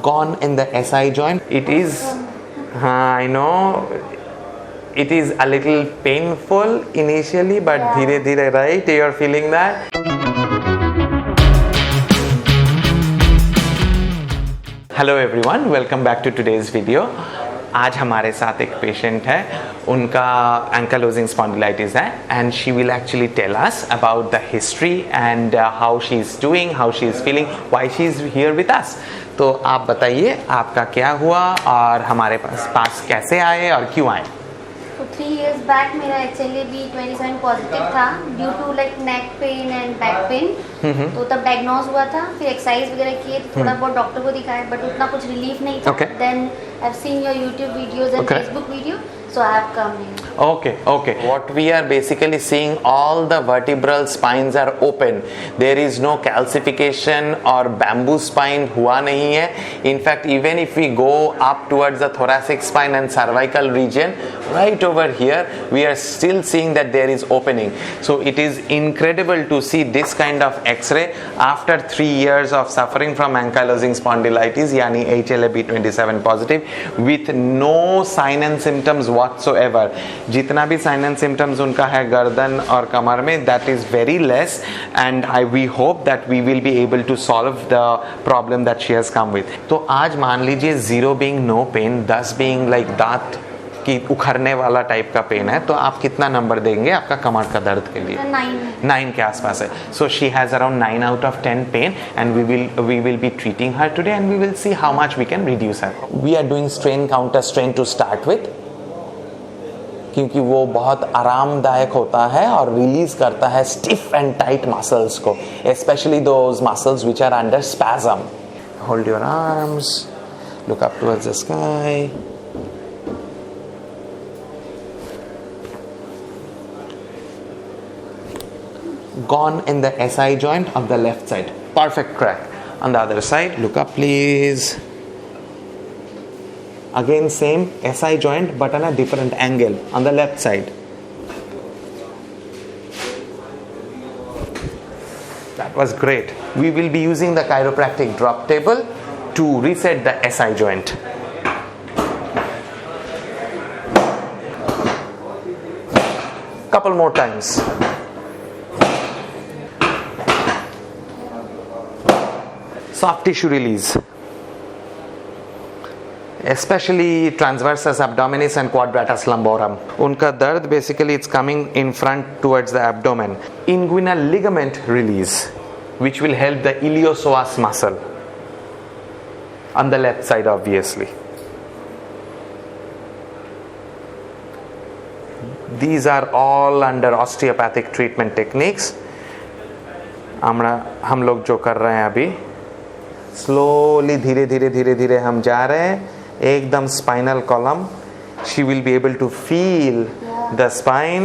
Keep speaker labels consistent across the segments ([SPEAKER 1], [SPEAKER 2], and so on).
[SPEAKER 1] gone in the SI joint. It is, I know, it is a little painful initially, but धीरे धीरे, right? You are feeling that? Hello everyone, welcome back to today's video. आज हमारे साथ एक patient है, उनका ankylosing spondylitis है, and she will actually tell us about the history and how she is doing, how she is feeling, why she is here with us. तो आप बताइए आपका क्या हुआ और हमारे पास कैसे आए और क्यों आए?
[SPEAKER 2] तो 3 years back मेरा एक्चुअली भी 27 पॉजिटिव था due to like neck pain and back pain. तो तब डायग्नोज हुआ था, फिर एक्सरसाइज वगैरह किए, थोड़ा बहुत डॉक्टर को दिखाया, बट उतना कुछ रिलीफ नहीं था. Then I have seen your YouTube videos and Facebook video, so I have come here. Okay. What we are basically seeing, all the vertebral spines are open. There is no calcification or bamboo spine हुआ नहीं है. In fact, even if we go up towards the thoracic spine and cervical region, right over here, we are still seeing that there is opening. So it is incredible to see this kind of X-ray after 3 years of suffering from ankylosing spondylitis, यानी HLA-B27 positive, with no sign and symptoms whatsoever. जितना भी sign and symptoms उनका है गर्दन और कमर में, that is very less, and we hope that we will be able to solve the problem that she has come with. तो आज मान लीजिए 0 being no pain, 10 being like दांत की उखड़ने वाला टाइप का पेन है, तो आप कितना नंबर देंगे आपका कमर का दर्द के लिए? 9 के आसपास है. So she has around 9 out of 10 pain, and we will be treating her today, and we will see how much we can reduce her. We are doing strain counter strain to start with, क्योंकि वो बहुत आरामदायक होता है और release करता है stiff and tight muscles को, especially those muscles which are under spasm. Hold your arms, look up towards the sky. Gone in the SI joint of the left side. Perfect crack. On the other side, look up please. Again same SI joint but on a different angle on the left side. That was great. We will be using the chiropractic drop table to reset the SI joint. Couple more times. Soft tissue release, especially transversus abdominis and quadratus lumborum. उनका दर्द basically it's coming in front towards the abdomen. Inguinal ligament release, which will help the iliopsoas muscle on the left side obviously. These are all under osteopathic treatment techniques. हम लोग जो कर रहे हैं अभी, slowly धीरे धीरे हम जा रहे हैं, एकदम spinal column. She will be able to feel the spine.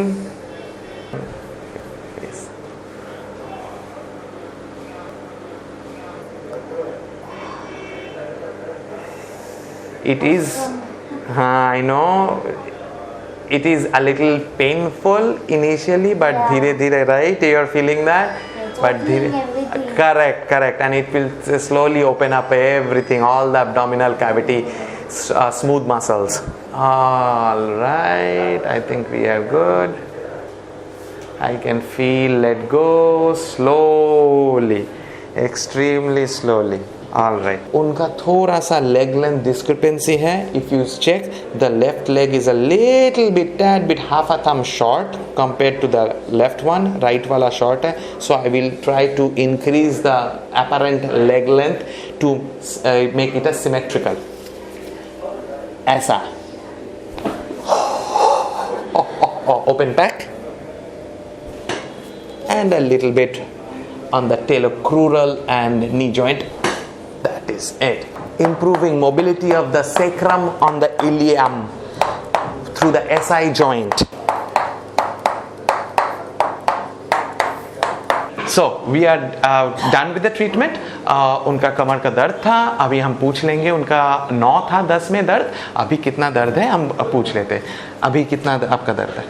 [SPEAKER 2] It is, I know, it is a little painful initially, but धीरे धीरे, right? You are feeling that? But correct, and it will slowly open up everything, all the abdominal cavity, smooth muscles. All right, I think we are good. I can feel, let go slowly, extremely slowly. All right. उनका थोड़ा सा leg length discrepancy है. If you check, the left leg is a little bit, tad bit, half a thumb short compared to the left one. Right वाला short है. So I will try to increase the apparent leg length to make it a symmetrical. ऐसा. Open back. And a little bit on the talocrural and knee joint. That is it. Improving mobility of the sacrum on the ilium through the SI joint. So we are done with the treatment. उनका कमर का दर्द था, अभी हम पूछ लेंगे. उनका 9 था 10 में दर्द, अभी कितना दर्द है हम पूछ लेते हैं. अभी कितना आपका दर्द है?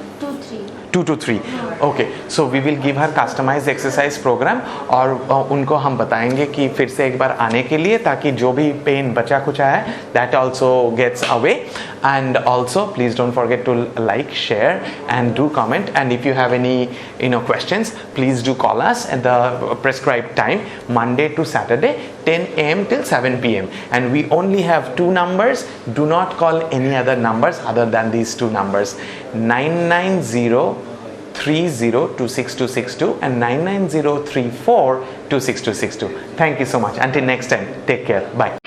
[SPEAKER 1] 2 to 3. Okay, so we will give her customized exercise program और उनको हम बताएंगे कि फिर से एक बार आने के लिए, ताकि जो भी पेन बचा कुचा है that also gets away. And also please don't forget to like, share and do comment, and if you have any questions, please do call us at the prescribed time, Monday to Saturday 10 a.m. till 7 p.m. and we only have 2 numbers. Do not call any other numbers other than these 2 numbers, 990-3026-262 and 990-34-26262. Thank you so much. Until next time, take care. Bye.